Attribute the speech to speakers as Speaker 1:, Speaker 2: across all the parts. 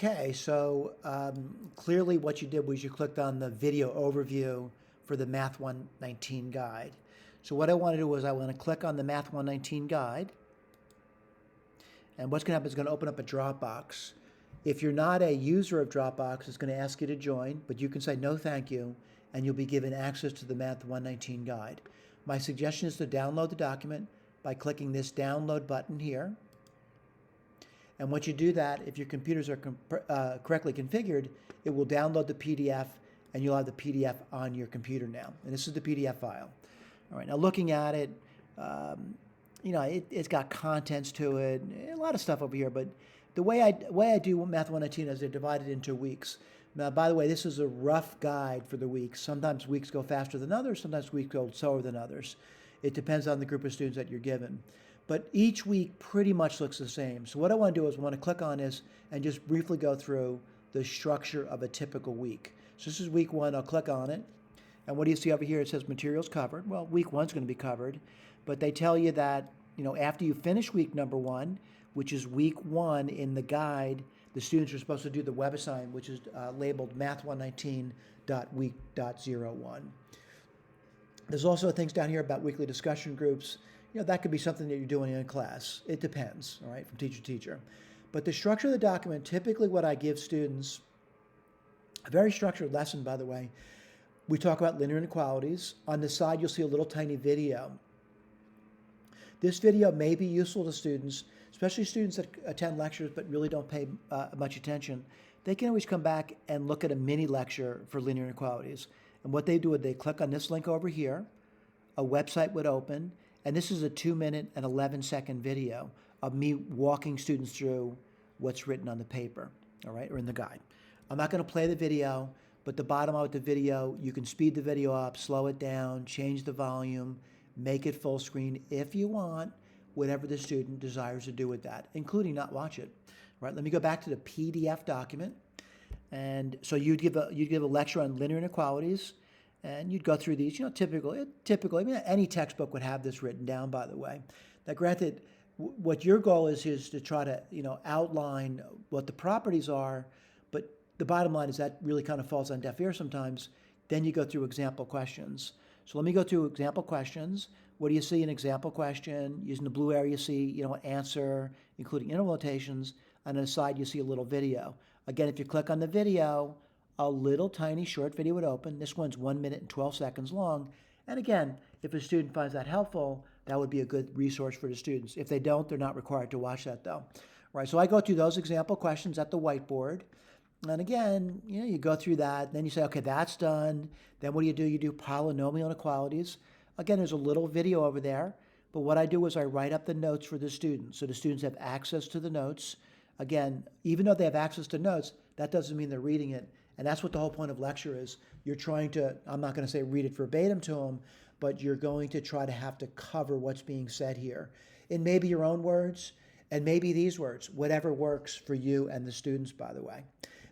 Speaker 1: Okay, so clearly what you did was you clicked on the video overview for the Math 119 guide. So what I want to do is I want to click on the Math 119 guide, and what's going to happen is going to open up a Dropbox. If you're not a user of Dropbox, it's going to ask you to join, but you can say no thank you, and you'll be given access to the Math 119 guide. My suggestion is to download the document by clicking this download button here. And once you do that, if your computers are correctly configured, it will download the PDF, and you'll have the PDF on your computer now. And this is the PDF file. All right, now looking at it, it's got contents to it, a lot of stuff over here. But the way I do Math 119 is they're divided into weeks. Now, by the way, this is a rough guide for the weeks. Sometimes weeks go faster than others. Sometimes weeks go slower than others. It depends on the group of students that you're given. But each week pretty much looks the same. So what I want to do is I want to click on this and just briefly go through the structure of a typical week. So this is week one. I'll click on it. And what do you see over here? It says materials covered. Well, week one's going to be covered. But they tell you that, after you finish week number one, which is week one in the guide, the students are supposed to do the web assignment, which is labeled math119.week.01. There's also things down here about weekly discussion groups. That could be something that you're doing in class. It depends, all right, from teacher to teacher. But the structure of the document, typically what I give students, a very structured lesson, by the way, we talk about linear inequalities. On the side, you'll see a little tiny video. This video may be useful to students, especially students that attend lectures but really don't pay much attention. They can always come back and look at a mini lecture for linear inequalities. And what they do is they click on this link over here, a website would open, and this is a 2-minute and 11-second video of me walking students through what's written on the paper, all right, or in the guide. I'm not going to play the video, but the bottom line with the video, you can speed the video up, slow it down, change the volume, make it full screen if you want, whatever the student desires to do with that, including not watch it. All right, let me go back to the PDF document. And so you'd give a lecture on linear inequalities, and you'd go through these. Typically, any textbook would have this written down, by the way. Now, granted, what your goal is to try to outline what the properties are, but the bottom line is that really kind of falls on deaf ears sometimes. Then you go through example questions. So let me go through example questions. What do you see in example question? Using the blue area, you see answer, including interval notations. On the side, you see a little video. Again, if you click on the video, a little tiny short video would open. This one's 1 minute and 12 seconds long. And again, if a student finds that helpful, that would be a good resource for the students. If they don't, they're not required to watch that though. All right, so I go through those example questions at the whiteboard. And again, you go through that. Then you say, okay, that's done. Then what do? You do polynomial inequalities. Again, there's a little video over there. But what I do is I write up the notes for the students. So the students have access to the notes. Again, even though they have access to notes, that doesn't mean they're reading it. And that's what the whole point of lecture is. You're trying to, I'm not going to say read it verbatim to them, but you're going to try to have to cover what's being said here. In maybe your own words, and maybe these words, whatever works for you and the students, by the way.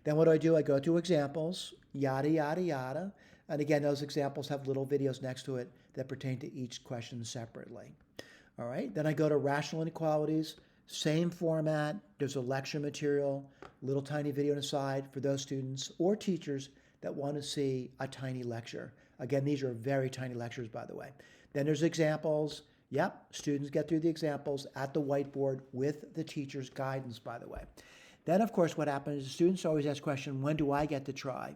Speaker 1: Then what do? I go through examples, yada, yada, yada. And again, those examples have little videos next to it that pertain to each question separately. All right, then I go to rational inequalities. Same format. There's a lecture material, little tiny video on the side for those students or teachers that want to see a tiny lecture. Again, these are very tiny lectures, by the way. Then there's examples. Yep, students get through the examples at the whiteboard with the teacher's guidance, by the way. Then, of course, what happens is students always ask the question, when do I get to try?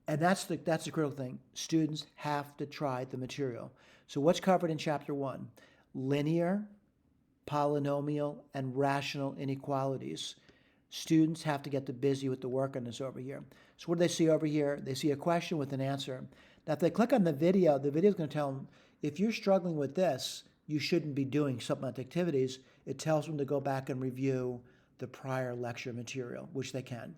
Speaker 1: And that's the critical thing. Students have to try the material. So what's covered in Chapter 1? Linear, polynomial, and rational inequalities. Students have to get busy with the work on this over here. So what do they see over here? They see a question with an answer. Now, if they click on the video is going to tell them, if you're struggling with this, you shouldn't be doing supplemental activities. It tells them to go back and review the prior lecture material, which they can.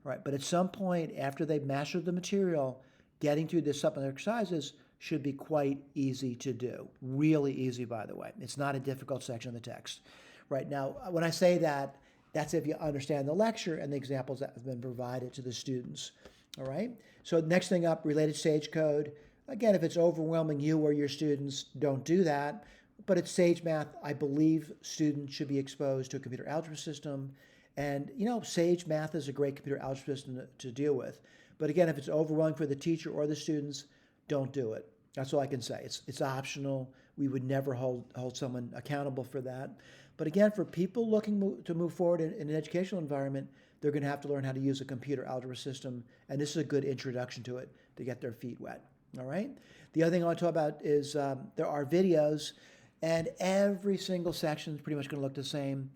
Speaker 1: All right, but at some point after they've mastered the material, getting through the supplemental exercises should be quite easy to do. Really easy, by the way. It's not a difficult section of the text. Right now, when I say that, that's if you understand the lecture and the examples that have been provided to the students. All right? So next thing up, related stage code. Again, if it's overwhelming you or your students, don't do that. But it's Sage Math. I believe students should be exposed to a computer algebra system And, Sage Math is a great computer algebra system to deal with. But again, if it's overwhelming for the teacher or the students, don't do it. That's all I can say. It's optional. We would never hold someone accountable for that. But again, for people looking to move forward in an educational environment, they're going to have to learn how to use a computer algebra system. And this is a good introduction to it to get their feet wet. All right? The other thing I want to talk about is there are videos, and every single section is pretty much going to look the same.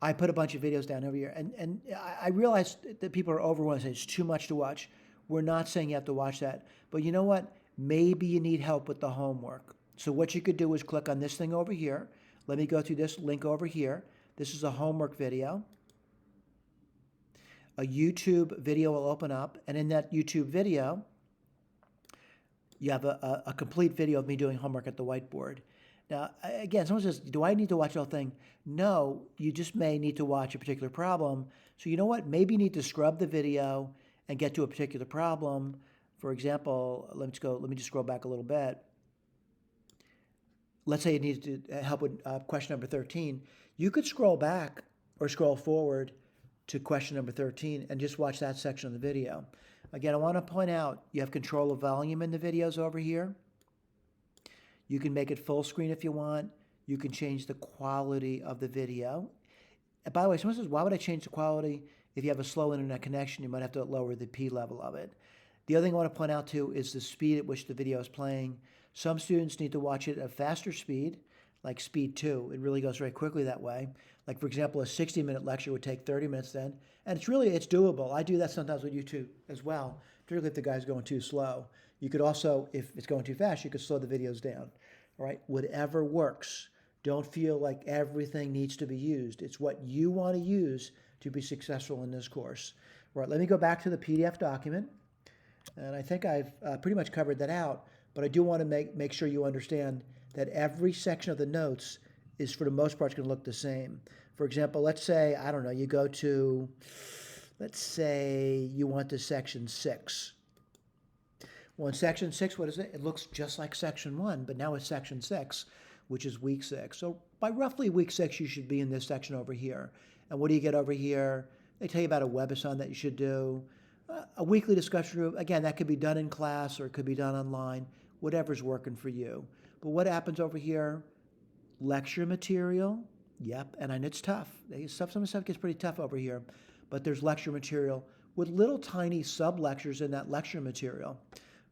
Speaker 1: I put a bunch of videos down over here, and I realize that people are overwhelmed and say it's too much to watch. We're not saying you have to watch that. But you know what? Maybe you need help with the homework. So what you could do is click on this thing over here. Let me go through this link over here. This is a homework video. A YouTube video will open up, and in that YouTube video, you have a complete video of me doing homework at the whiteboard. Now, again, someone says, do I need to watch the whole thing? No, you just may need to watch a particular problem. So you know what? Maybe you need to scrub the video and get to a particular problem. For example, let me just scroll back a little bit. Let's say you need to help with question number 13. You could scroll back or scroll forward to question number 13 and just watch that section of the video. Again, I want to point out you have control of volume in the videos over here. You can make it full screen if you want. You can change the quality of the video. And by the way, someone says, why would I change the quality? If you have a slow internet connection, you might have to lower the P level of it. The other thing I want to point out too is the speed at which the video is playing. Some students need to watch it at a faster speed, like speed 2. It really goes very quickly that way. Like, for example, a 60-minute lecture would take 30 minutes then. And it's doable. I do that sometimes with YouTube as well, particularly if the guy's going too slow. You could also, if it's going too fast, you could slow the videos down. All right, whatever works. Don't feel like everything needs to be used. It's what you want to use to be successful in this course. All right, let me go back to the PDF document. And I think I've pretty much covered that out, but I do want to make sure you understand that every section of the notes is, for the most part, going to look the same. For example, let's say, I don't know, you go to, let's say you want to section 6. Well, in section 6, what is it? It looks just like section 1, but now it's section 6, which is week 6. So by roughly week 6, you should be in this section over here. And what do you get over here? They tell you about a webathon that you should do. A weekly discussion group, again, that could be done in class or it could be done online, whatever's working for you. But what happens over here? Lecture material, yep, and I know it's tough. Some of the stuff gets pretty tough over here, but there's lecture material with little tiny sub-lectures in that lecture material.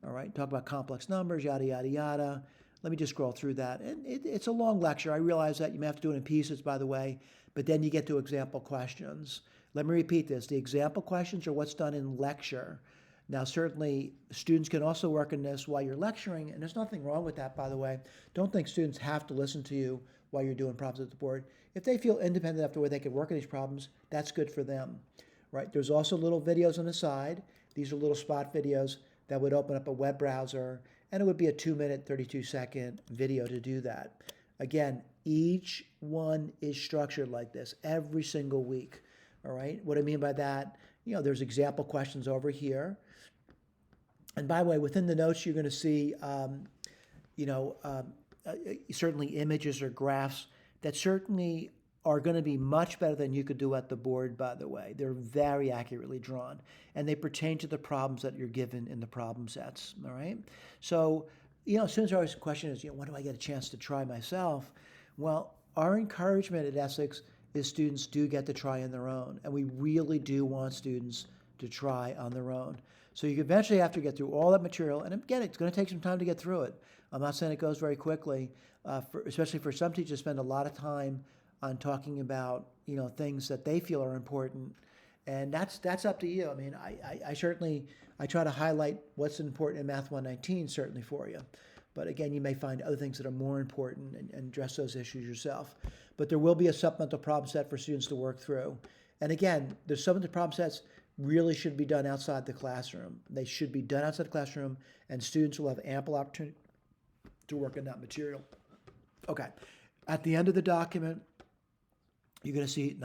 Speaker 1: All right, talk about complex numbers, yada, yada, yada. Let me just scroll through that. And it's a long lecture. I realize that you may have to do it in pieces, by the way, but then you get to example questions. Let me repeat this. The example questions are what's done in lecture. Now, certainly, students can also work in this while you're lecturing, and there's nothing wrong with that, by the way. Don't think students have to listen to you while you're doing problems at the board. If they feel independent enough to where they can work on these problems, that's good for them, right? There's also little videos on the side. These are little spot videos that would open up a web browser, and it would be a 2-minute, 32-second video to do that. Again, each one is structured like this every single week. All right, what I mean by that, there's example questions over here. And by the way, within the notes, you're going to see, certainly images or graphs that certainly are going to be much better than you could do at the board, by the way. They're very accurately drawn, and they pertain to the problems that you're given in the problem sets, all right? So, as soon as our question is, when do I get a chance to try myself? Well, our encouragement at Essex is students do get to try on their own, and we really do want students to try on their own. So you eventually have to get through all that material, and again, it's going to take some time to get through it. I'm not saying it goes very quickly, especially for some teachers spend a lot of time on talking about things that they feel are important, and that's up to you. I mean, I certainly try to highlight what's important in Math 119 certainly for you. But again, you may find other things that are more important and address those issues yourself. But there will be a supplemental problem set for students to work through. And again, the supplemental problem sets really should be done outside the classroom. They should be done outside the classroom, and students will have ample opportunity to work on that material. Okay. At the end of the document, you're going to see,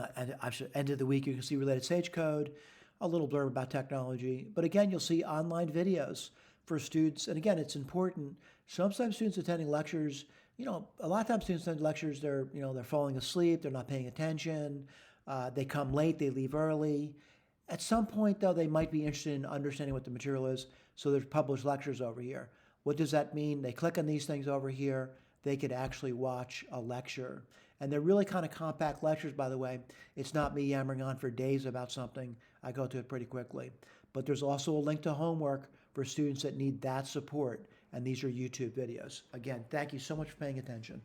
Speaker 1: end of the week, you can see related Sage code, a little blurb about technology. But again, you'll see online videos for students. And again, it's important. Sometimes students attending lectures, a lot of times students attend lectures, they're falling asleep, they're not paying attention. They come late, they leave early. At some point, though, they might be interested in understanding what the material is, so there's published lectures over here. What does that mean? They click on these things over here, they could actually watch a lecture. And they're really kind of compact lectures, by the way. It's not me yammering on for days about something. I go through it pretty quickly. But there's also a link to homework for students that need that support, and these are YouTube videos. Again, thank you so much for paying attention.